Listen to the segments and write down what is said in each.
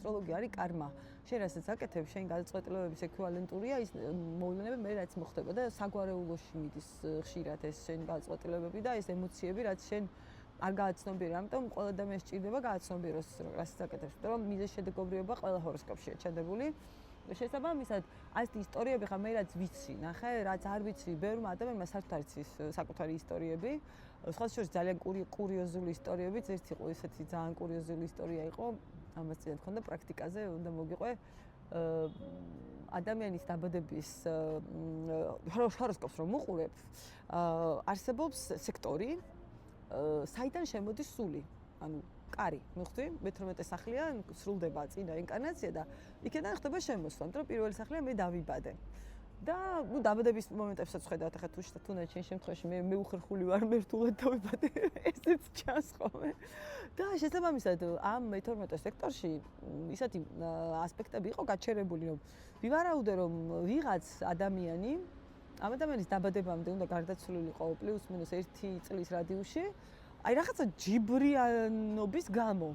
ასტროლოგია არის კარმა. შენ რასაც აკეთებ, შენ გადაწყვეტილებების ექვივალენტურია ის მოვლენები, მე რაც მოხდება და საგვარეულოში მიდის ხშირად ეს შენ გადაწყვეტილებები და ეს ემოციები, რაც შენ არ გააცნობიერე, ამიტომ ყველა ადამიანს სჭირდება გააცნობიეროს რასაც აკეთებს. იმიტომ რომ მიზეზშედეგობრივობა ყველა ჰოროსკოპშია ჩადებული. შესაბამისად, ასეთი ისტორიები ხა მე რაც ვიცი, ნახე, რაც არ ვიცი, ბევრმა ადამიანმა საერთოდ არ იცის საკუთარი ისტორიები. სხვა შორის ძალიან კურიოზული ისტორიებიც, ერთი იყო ესეთი ძალიან კურიოზული ისტორია იყო, ამას წინათ მქონდა პრაქტიკაზე, უნდა მოგიყვე ადამიანის დაბადების ჰოროსკოპს რომ უყურებ, არსებობს სექტორი, საიდან შემოდის სული, ანუ კარი, მიხვდი? 12 სახლია, სრულდება წინა ინკარნაცია და იქიდან ხდება შემოსვლა, იმიტომ რომ პირველი სახლია მე დავიბადე. და დაბადების მომენტებსაც ხედავთ, ახლა თუნდაც შენ შემთხვევაში მე უხერხული ვარ, მე რთულად დავიბადე, ესეც ჩანს ხოლმე. და შესაბამისად, ამ 12 სექტორში ისეთი ასპექტები იყო გაჩერებული, რომ ვივარაუდე, რომ ვიღაც ადამიანი ამ ადამიანის დაბადებამდე უნდა გარდაცვლილიყო პლუს მინუს 1 წლის რადიუსში, აი რაღაცა ჯიბრიანობის გამო.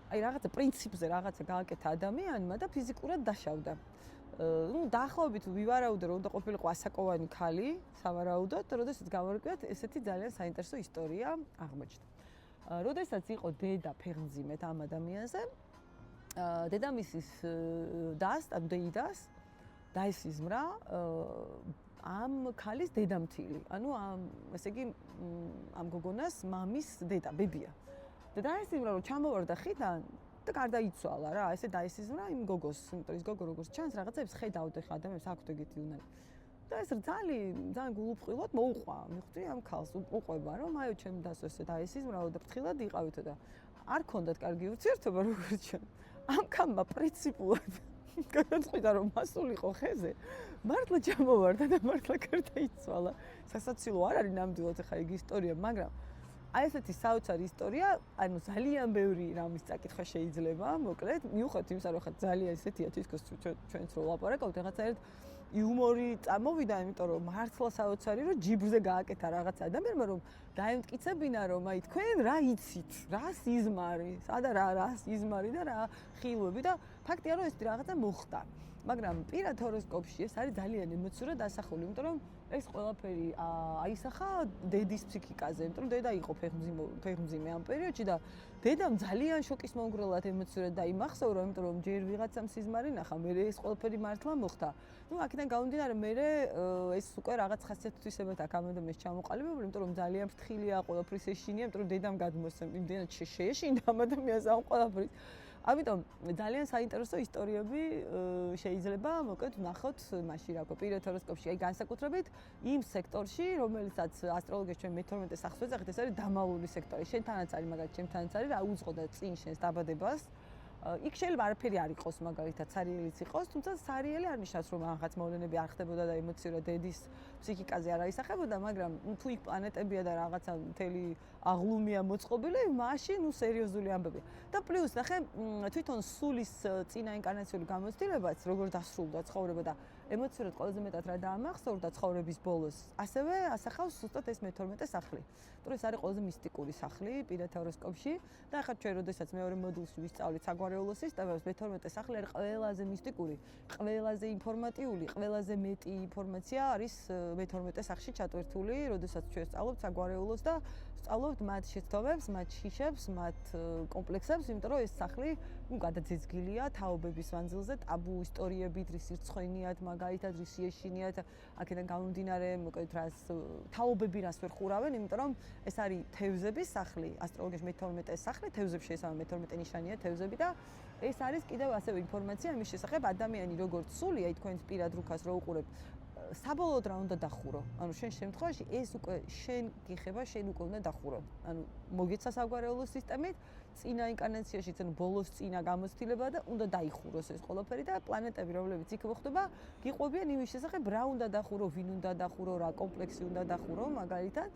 აი რაღაცა პრინციპზე რაღაცა გააკეთა ადამიანმა და ფიზიკურად დაშავდა. დაახლოებით ვივარაუდე, რომ უნდა ყოფილიყო ასაკოვანი ქალი, სავარაუდოდ, როდესაც გავარკვიოთ, ესეთი ძალიან საინტერესო ისტორია აღმოჩნდა. როდესაც იყო დედა ფეხმძიმედ ამ ადამიანზე, დედამისის დას, ანუ დეიდას, დაესიზმრა ამ ქალის დედამთილი. ანუ ესე იგი ამ გოგონას მამის დედა, ბებია. და დაესიზმრა, რომ ჩამოვარდა ხიდან და გარდაიცვალა რა, ესე დაესიზმრა იმ გოგოს, იმიტომ ის გოგო როგორც ჩანს, რაღაცებს ხედავდა ხა ადამიანს აქვთ ეგეთი უნარი. და ეს ძალიან გულუბრყილოდ მოუყვა, მიხვდი ამ ქალს, უყვება, რომ აიო ჩემი დასო ესე დაესიზმრაო და ფრთხილად იყავითო და არ ქონდათ კარგი ურთიერთობა როგორც ჩვენ. ამ ქალმა პრინციპულად გადაწყვიტა რომ მასულიყო ხეზე, მართლა ჩამოვარდა და მართლა გარდაიცვალა. სასაცილო არ არის ნამდვილად ხა ეგ ისტორია, მაგრამ აი ესეთი საოცარი ისტორია, ანუ ძალიან ბევრი რამის წაკითხვა შეიძლება, მოკლედ, მიუხედავად იმისა, რომ ხა ძალიან ესეთია თითქოს ჩვენც რო ვლაპარაკობთ, რაღაცა ერთ იუმორი წამოვიდა, იმიტომ რომ მართლა საოცარი, რომ ჯიბრზე გააკეთა რაღაც ადამიანმა, რომ დაემტკიცებინა, რომ აი თქვენ რა იცით, რა სიზმარი, სადა რა სიზმარი და რა ხილვები და ფაქტია, რომ ეს რაღაცა მოხდა. მაგრამ პირად ჰოროსკოპში ეს არის ძალიან ემოციურად დასახული, იმიტომ რომ ეს ყველაფერი აისახა დედის ფსიქიკაზე, იმიტომ რომ დედა იყო ფეხმძიმე ამ პერიოდში და დედამ ძალიან შოკის მომგვრელად ემოციურად დაიმახსოვრა, იმიტომ რომ ჯერ ვიღაცამ სიზმარი ნახა, მერე ეს ყველაფერი მართლა მოხდა. ნუ აქედან გამომდინარე, მერე ეს უკვე რაღაც ხასიათისებად აქ ამ ადამიანს ჩამოყალიბებული, იმიტომ რომ ძალიან ფრთხილია, ყველაფრის ეშინია, იმიტომ რომ დედამ გადმოსცემ, იმდენად შეეშინდა ამ ადამიანს ამ ყველაფრის. ამიტომ ძალიან საინტერესო ისტორიები შეიძლება მოკლედ ვნახოთ მაშინ რა ქვია პირად ჰოროსკოპში, აი განსაკუთრებით იმ სექტორში, რომელსაც ასტროლოგიაში ჩვენ 12 სახლს ვეძახით, ეს არის დამალული სექტორი. შენთანაც არის, მაგალითად, ჩემთანაც არის, რა უძღოდა წინ შენს დაბადებას. იქ შეიძლება არაფერი არ იყოს, მაგალითად, სარიელიც იყოს, თუმცა სარიელი არ ნიშნავს, რომ რაღაც მოვლენები არ ხდებოდა და ემოციურად დედის ფსიქიკაზე არ აისახებოდა, მაგრამ თუ იქ პლანეტებია და რაღაცა მთელი აღლუმია მოწყობილი, მაშინ სერიოზული ამბებია. და პლუს, ნახე, თვითონ სულის წინა ინკარნაციული გამოცდილებაც, როგორ დასრულდა ცხოვრება და ემოციურად ყველაზე მეტად რა დაამახსოვრდა ცხოვრების ბოლოს, ასევე ასახავს ზუსტად ეს 12 სახლი. იმიტომ ეს არის ყველაზე მისტიკური სახლი პირად ჰოროსკოპში და ახლა ჩვენ როდესაც მეორე მოდულში ვისწავლით საგვარეულო სისტემას, 12 სახლი არის ყველაზე მისტიკური, ყველაზე ინფორმატიული, ყველაზე მეტი ინფორმაცია არის 12 სახლში ჩატვირთული, როდესაც ჩვენ ვსწავლობთ საგვარეულოს და ვსწავლობთ მათ შეცდომებს, მათ შიშებს, მათ კომპლექსებს, იმიტომ რომ ეს სახლი გადაძეძგილია თაობების მანძილზე, ტაბუ ისტორიებით, რის რცხენიათ, მაგალითად, რის ეშინიათ, აქედან გამომდინარე, მოკლედ რას თაობები რას ვერ ხურავენ, იმიტომ რომ ეს არის თევზების სახლი, ასტროლოგიაში 12 სახლი, თევზებს შესაბამისად 12 ნიშანია თევზები და ეს არის კიდევ ასევე ინფორმაცია იმის შესახებ, ადამიანი როგორც სული, აი თქვენს პირად რუქას რო უყურებ, საბოლოოდ რა უნდა დახურო. ანუ შენ შემთხვევაში ეს უკვე შენ გიხება, შენ უკვე უნდა დახურო. ანუ მოგეცა საგვარეულო სისტემით, წინა ინკარნაციაში, ანუ ბოლოს წინა გამოცდილება და უნდა დაიხუროს ეს ყველაფერი და პლანეტები, რომლებიც იქ მოხდება, გიყვებიან იმის შესახებ, რა უნდა დახურო, ვინ უნდა დახურო, რა კომპლექსი უნდა დახურო, მაგალითად.